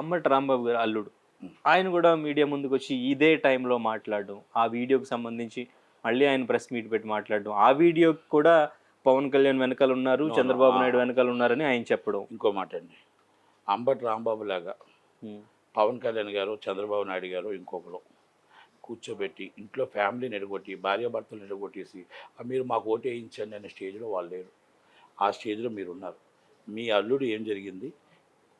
అంబటి రాంబాబు గారు అల్లుడు ఆయన కూడా మీడియా ముందుకు వచ్చి ఇదే టైంలో మాట్లాడడం, ఆ వీడియోకి సంబంధించి మళ్ళీ ఆయన ప్రెస్ మీట్ పెట్టి మాట్లాడడం, ఆ వీడియోకి కూడా పవన్ కళ్యాణ్ వెనకాల ఉన్నారు, చంద్రబాబు నాయుడు వెనకాల ఉన్నారని ఆయన చెప్పడం. ఇంకో మాట అండి, అంబటి రాంబాబు లాగా పవన్ కళ్యాణ్ గారు, చంద్రబాబు నాయుడు గారు ఇంకొకరు కూర్చోబెట్టి ఇంట్లో ఫ్యామిలీని ఎడగొట్టి భార్యాభర్తలను ఎడగొట్టేసి మీరు మాకు ఓటు వేయించండి అనే స్టేజ్లో వాళ్ళు లేరు. ఆ స్టేజ్లో మీరు ఉన్నారు. మీ అల్లుడు ఏం జరిగింది,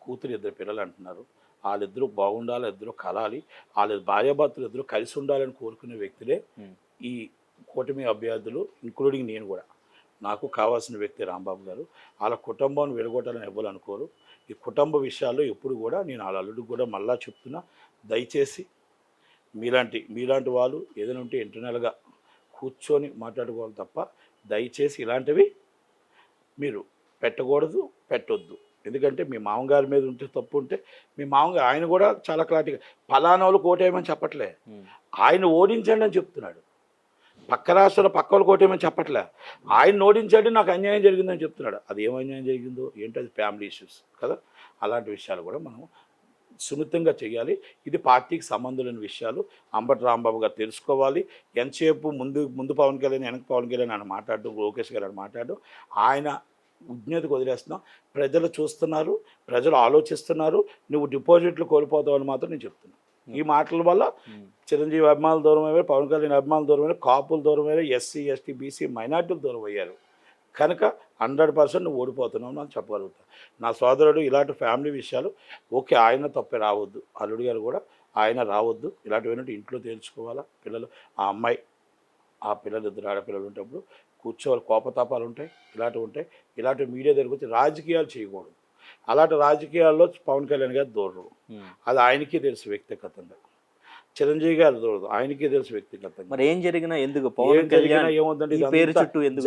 కూతురు 2 పిల్లలు అంటున్నారు, వాళ్ళిద్దరూ బాగుండాలి, ఇద్దరు కలాలి, వాళ్ళ భార్యాభర్తలు ఇద్దరు కలిసి ఉండాలని కోరుకునే వ్యక్తులే ఈ కూటమి అభ్యర్థులు, ఇంక్లూడింగ్ నేను కూడా. నాకు కావాల్సిన వ్యక్తి రాంబాబు గారు. వాళ్ళ కుటుంబాన్ని విడగొట్టాలని ఇవ్వాలనుకోరు. ఈ కుటుంబ విషయాల్లో ఎప్పుడు కూడా నేను వాళ్ళ అల్లుడికి కూడా మళ్ళా చెప్తున్నా, దయచేసి మీలాంటి వాళ్ళు ఏదైనా ఉంటే ఇంటర్నల్గా కూర్చొని మాట్లాడుకోవాలి తప్ప దయచేసి ఇలాంటివి మీరు పెట్టకూడదు, పెట్టొద్దు. ఎందుకంటే మీ మామగారి మీద ఉంటే తప్పు ఉంటే మీ మామగారు ఆయన కూడా చాలా క్లారిటీగా ఫలానా వాళ్ళు కోటేయమని చెప్పట్లే, ఆయన ఓడించండి అని చెప్తున్నాడు. పక్క రాష్ట్రాల పక్క వాళ్ళు కోటేయమని చెప్పట్లే, ఆయన ఓడించండి, నాకు అన్యాయం జరిగిందని చెప్తున్నాడు. అది ఏం అన్యాయం జరిగిందో ఏంటో అది ఫ్యామిలీ ఇష్యూస్ కదా. అలాంటి విషయాలు కూడా మనం సున్నితంగా చేయాలి. ఇది పార్టీకి సంబంధం లేని విషయాలు. అంబటి రాంబాబు గారు తెలుసుకోవాలి. ఎంతసేపు ముందు పవన్ కళ్యాణ్ వెనక పవన్ కళ్యాణ్ అని మాట్లాడడం, లోకేష్ గారు అని మాట్లాడడం ఆయన విజ్ఞతకు వదిలేస్తున్నాం. ప్రజలు చూస్తున్నారు, ప్రజలు ఆలోచిస్తున్నారు. నువ్వు డిపాజిట్లు కోల్పోతావు అని మాత్రం నేను చెప్తున్నాను. ఈ మాటల వల్ల చిరంజీవి అభిమానులు దూరం అయ్యారు, పవన్ కళ్యాణ్ అభిమానులు దూరం అయ్యారు, కాపులు దూరం అయ్యారు, ఎస్సీ ఎస్టీ బీసీ మైనార్టీలు దూరం అయ్యారు. కనుక 100% నువ్వు ఓడిపోతున్నావు అని చెప్పగలుగుతా. నా సోదరుడు ఇలాంటి ఫ్యామిలీ విషయాలు ఓకే, ఆయన తప్పే రావద్దు, అల్లుడు గారు కూడా ఆయన రావద్దు. ఇలాంటివి ఇంట్లో తేల్చుకోవాలా. పిల్లలు ఆ అమ్మాయి ఆ పిల్లలు 2 ఆడపిల్లలు ఉంటప్పుడు కూర్చోవాలి. కోపతాపాలు ఉంటాయి, ఇలాంటివి ఉంటాయి. ఇలాంటి మీడియా దగ్గరికి వచ్చి రాజకీయాలు చేయకూడదు. అలాంటి రాజకీయాల్లో పవన్ కళ్యాణ్ గారు దూరరు. అది ఆయనకే తెలుసు వ్యక్తిగతంగా. చిరంజీవి గారు దూరదు, ఆయనకే తెలుసు వ్యక్తిగతంగా. మరి ఏం జరిగినా ఎందుకు ఏం జరిగినా ఏముందండి,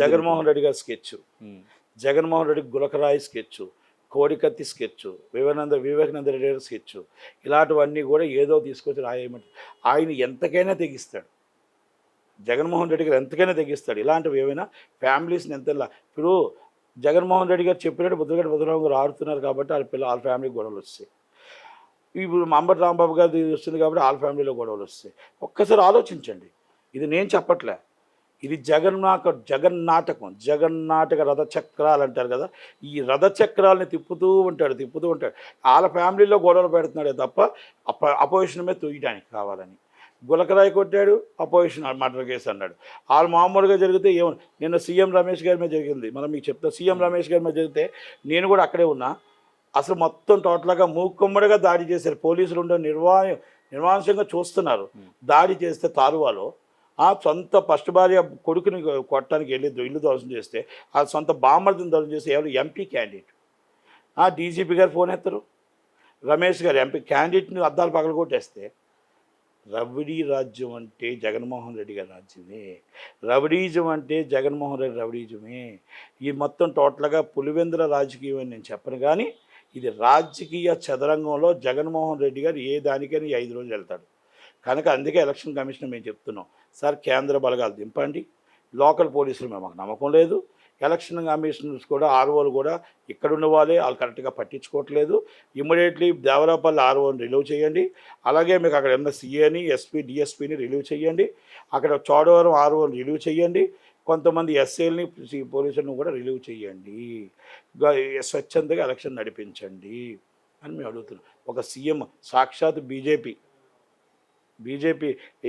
జగన్మోహన్ రెడ్డి గారి స్కెచ్, జగన్మోహన్ రెడ్డి గులకరాయి స్కెచ్, కోడికత్తి స్కెచ్, వివేకానంద రెడ్డి గారి స్కెచ్, ఇలాంటివన్నీ కూడా ఏదో తీసుకొచ్చి రాయమంటే ఆయన ఎంతకైనా తెగిస్తాడు. జగన్మోహన్ రెడ్డి గారు ఎంతకైనా తెగిస్తాడు. ఇలాంటివి ఏమైనా ఫ్యామిలీస్ని ఎంతలా ఇప్పుడు జగన్మోహన్ రెడ్డి గారు చెప్పినట్టు బుద్ధరావు గారు ఆడుతున్నారు కాబట్టి వాళ్ళ ఫ్యామిలీకి గొడవలు వస్తాయి. ఇప్పుడు అంబటి రాంబాబు గారి వస్తుంది కాబట్టి వాళ్ళ ఫ్యామిలీలో గొడవలు వస్తాయి. ఒక్కసారి ఆలోచించండి. ఇది నేను చెప్పట్లే, ఇది జగన్నాటక రథచక్రాలు అంటారు కదా. ఈ రథచక్రాలని తిప్పుతూ ఉంటాడు. వాళ్ళ ఫ్యామిలీలో గొడవలు పెడుతున్నాడే తప్ప అపోజిషన్ మీద తొయ్యడానికి కావాలని. గులకరాయి కొట్టాడు, అపోజిషన్ మర్డర్ కేసు అన్నాడు. వాళ్ళు మామూలుగా జరిగితే నిన్న సీఎం రమేష్ గారి మీద జరిగింది. మనం మీకు చెప్తా, సీఎం రమేష్ గారి మీద జరిగితే నేను కూడా అక్కడే ఉన్నా. అసలు మొత్తం టోటల్గా మూకుమ్మడిగా దాడి చేశారు. పోలీసులు ఉండే నిర్వాంశంగా చూస్తున్నారు. దాడి చేస్తే తారువాలో సొంత ఫస్ట్ భార్య కొడుకుని కొట్టడానికి వెళ్ళి ఇల్లు ధ్వంసం చేస్తే ఆ సొంత బామ్మర్దిని ధ్వంసం చేస్తే ఎవరు ఎంపీ క్యాండిడేట్. డీజీపీ గారు ఫోన్ ఎత్తరు. రమేష్ గారు ఎంపీ క్యాండిడేట్ని అద్దాలు పగలగొట్టేస్తే రౌడీ రాజ్యం అంటే జగన్మోహన్ రెడ్డి గారి రాజ్యమే. రౌడీజం అంటే జగన్మోహన్ రెడ్డి రౌడీజమే. ఈ మొత్తం టోటల్గా పులివెందుల రాజకీయం అని నేను చెప్పను, కానీ ఇది రాజకీయ చదరంగంలో జగన్మోహన్ రెడ్డి గారు ఏ దానికైనా 5 రోజులు వెళ్తాడు. కనుక అందుకే ఎలక్షన్ కమిషన్ మేము చెప్తున్నాం, సార్ కేంద్ర బలగాలు దింపండి. లోకల్ పోలీసులు మాకు నమ్మకం లేదు. ఎలక్షన్ కమిషనర్స్ కూడా ఆర్ఓలు కూడా ఇక్కడున్న వాళ్ళు కరెక్ట్గా పట్టించుకోవట్లేదు. ఇమ్మీడియట్లీ దేవరాపల్లి ఆర్ఓని రిలీవ్ చేయండి. అలాగే మీకు అక్కడ ఉన్న సిఏని ఎస్పీ డిఎస్పీని రిలీవ్ చేయండి. అక్కడ చోడవరం ఆర్ఓని రిలీవ్ చేయండి. కొంతమంది ఎస్ఏల్ని పోలీసులను కూడా రిలీవ్ చేయండి. స్వచ్ఛందంగా ఎలక్షన్ నడిపించండి అని మేము అడుగుతున్నాం. ఒక సీఎం సాక్షాత్ బీజేపీ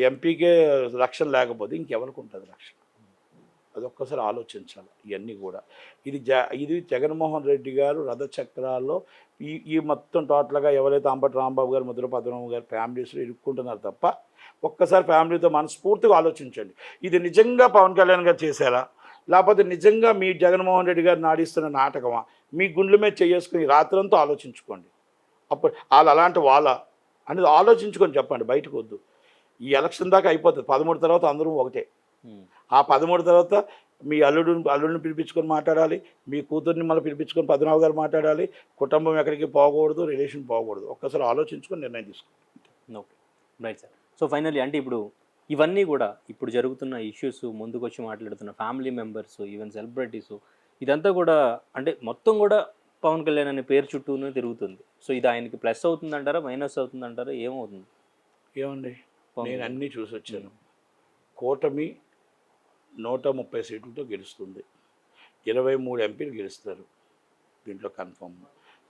ఎంపీకే రక్షణ లేకపోతే ఇంకెవరికి ఉంటుంది రక్షణ? అదొక్కసారి ఆలోచించాలి. ఇవన్నీ కూడా ఇది జగన్మోహన్ రెడ్డి గారు రథచక్రాల్లో ఈ మొత్తం టోటల్గా ఎవరైతే అంబటి రాంబాబు గారు, ముద్ర పద్మనాభం గారు ఫ్యామిలీస్లో ఇరుక్కుంటున్నారు తప్ప ఒక్కసారి ఫ్యామిలీతో మనస్ఫూర్తిగా ఆలోచించండి. ఇది నిజంగా పవన్ కళ్యాణ్ గారు చేశారా, లేకపోతే నిజంగా మీ జగన్మోహన్ రెడ్డి గారు నాడిస్తున్న నాటకమా? మీ గుండెల మీద చేసుకుని రాత్రంతా ఆలోచించుకోండి. అప్పుడు అలాంటి అనేది ఆలోచించుకొని చెప్పండి, బయటకు వద్దు. ఈ ఎలక్షన్ దాకా అయిపోతుంది. 13 తర్వాత అందరూ ఒకటే. ఆ 13 తర్వాత మీ అల్లుడిని పిలిపించుకొని మాట్లాడాలి, మీ కూతుర్ని మళ్ళీ పిలిపించుకొని పద్మనాభ గారు మాట్లాడాలి. కుటుంబం ఎక్కడికి పోకూడదు, రిలేషన్ పోకూడదు. ఒక్కసారి ఆలోచించుకొని నిర్ణయం తీసుకోండి. Okay, right sir. So finally అంటే ఇప్పుడు ఇవన్నీ కూడా ఇప్పుడు జరుగుతున్న ఇష్యూస్, ముందుకు వచ్చి మాట్లాడుతున్న ఫ్యామిలీ మెంబర్స్, ఈవెన్ సెలబ్రిటీస్, ఇదంతా కూడా అంటే మొత్తం కూడా పవన్ కళ్యాణ్ అనే పేరు చుట్టూనే తిరుగుతుంది. సో ఇది ఆయనకి ప్లస్ అవుతుందంటారా, మైనస్ అవుతుందంటారా, ఏమవుతుంది? ఏమండి, నేను అన్నీ చూసి వచ్చాను. కూటమి 130 సీట్లతో గెలుస్తుంది, 23 ఎంపీలు గెలుస్తారు దీంట్లో కన్ఫర్మ్.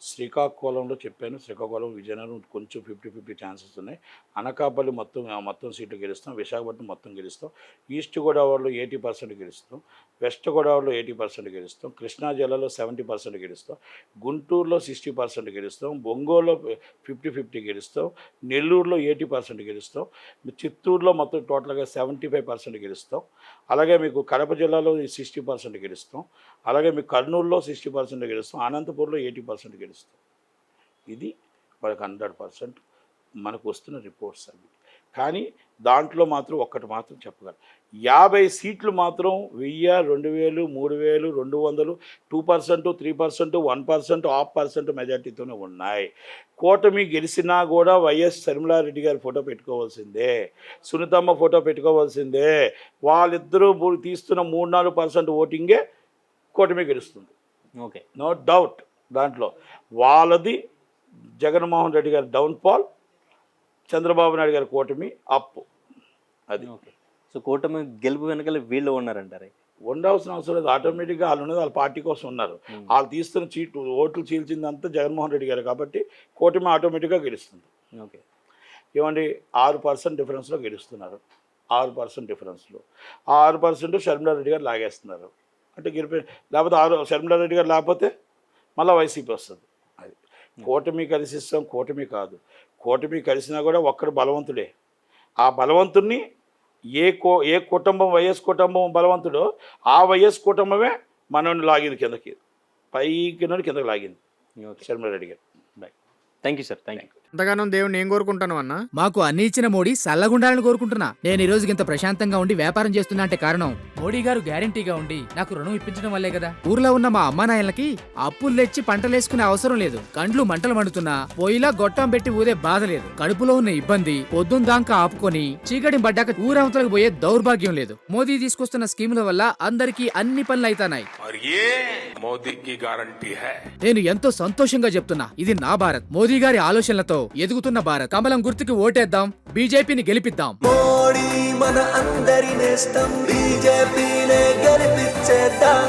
శ్రీకాకుళంలో చెప్పాను, శ్రీకాకుళం విజయనగరం కొంచెం 50-50 ఛాన్సెస్ ఉన్నాయి. అనకాపల్లి మొత్తం సీట్లు గెలుస్తాం, విశాఖపట్నం మొత్తం గెలుస్తాం, ఈస్ట్ గోదావరిలో 80% గెలుస్తాం, వెస్ట్ గోదావరిలో 80% గెలుస్తాం, కృష్ణా జిల్లాలో 70% గెలుస్తాం, గుంటూరులో 60% గెలుస్తాం, ఒంగోలులో 50-50 గెలుస్తాం, నెల్లూరులో 80% గెలుస్తాం, చిత్తూరులో మొత్తం టోటల్గా 75% గెలుస్తాం, అలాగే మీకు కడప జిల్లాలో 60% గెలుస్తాం, అలాగే మీకు కర్నూలులో 60% గెలుస్తాం, అనంతపూర్లో 80% గెలుస్తాం. ఇది మనకు 100% మనకు వస్తున్న రిపోర్ట్స్ అవి. కానీ దాంట్లో మాత్రం ఒక్కటి మాత్రం చెప్పగలను, 50 సీట్లు మాత్రం 1000, 2000, 3000, 200, 2%, 3%, 1%, 0.5% మెజార్టీతోనే ఉన్నాయి. కూటమి గెలిచినా కూడా వైఎస్ షర్మిలారెడ్డి గారి ఫోటో పెట్టుకోవాల్సిందే, సునీతమ్మ ఫోటో పెట్టుకోవాల్సిందే. వాళ్ళిద్దరూ తీస్తున్న 3-4% ఓటింగే కూటమి గెలుస్తుంది. Okay, no doubt. దాంట్లో వాళ్ళది జగన్మోహన్ రెడ్డి గారి డౌన్ఫాల్, చంద్రబాబు నాయుడు గారి కూటమి అప్పు. అది ఓకే. సో కూటమి గెలుపు వెనకాల వీళ్ళు ఉన్నారంటారు? ఉండాల్సిన అవసరం లేదు, ఆటోమేటిక్గా వాళ్ళు ఉన్నది వాళ్ళ పార్టీ కోసం ఉన్నారు. వాళ్ళు తీస్తున్న ఓట్లు చీల్చిందంతా జగన్మోహన్ రెడ్డి గారు కాబట్టి కూటమి ఆటోమేటిక్గా గెలుస్తుంది. ఓకే, ఏమండి, 6% డిఫరెన్స్లో గెలుస్తున్నారు. 6% డిఫరెన్స్లో 6% షర్మిలారెడ్డి గారు లాగేస్తున్నారు అంటే గెలిపి, లేకపోతే షర్మిలారెడ్డి గారు లేకపోతే మళ్ళీ వైసీపీ వస్తుంది. అది కూటమి కలిసిస్తాం, కూటమి కాదు. కూటమి కలిసినా కూడా ఒక్కడు బలవంతుడే. ఆ బలవంతుడిని ఏ కుటుంబం, వైఎస్ కుటుంబం బలవంతుడో ఆ వైఎస్ కుటుంబమే మనల్ని లాగింది కిందకి, పైకి నుండి కిందకి లాగింది షర్మిలారెడ్డి గారు. Thank you sir, thank you. అంతగానం దేవుని ఏం కోరుకుంటాను అన్న? మాకు అన్ని ఇచ్చిన మోడీ సల్లగుండాలని కోరుకుంటున్నా. నేను ఈ రోజుకి ఇంత ప్రశాంతంగా ఉండి వ్యాపారం చేస్తున్నా అంటే కారణం మోడీ గారు గ్యారంటీగా ఉండి నాకు రుణం ఇప్పించడం వల్లే కదా. ఊర్లో ఉన్న మా అమ్మానాయలకి అప్పులు తెచ్చి పంటలేసుకునే అవసరం లేదు. కండ్లు మంటలు మండుతున్నా పొయ్యిలా గొట్టం పెట్టి ఊదే బాధ లేదు. కడుపులో ఉన్న ఇబ్బంది పొద్దుందాకా ఆపుకొని చీకటి పడ్డాక ఊరవతలకు పోయే దౌర్భాగ్యం లేదు. మోదీ తీసుకొస్తున్న స్కీముల వల్ల అందరికీ అన్ని పనులు అయితానాయి. నేను ఎంతో సంతోషంగా చెప్తున్నా, ఇది నా భారత్. మోదీ గారి ఆలోచనలతో ఎదుగుతున్న భారత్. కమలం గుర్తుకి ఓటేద్దాం, బీజేపీని గెలిపిద్దాం. మోడీ మన అందరి నేస్తం, బీజేపీనే గెలిపించేద్దాం.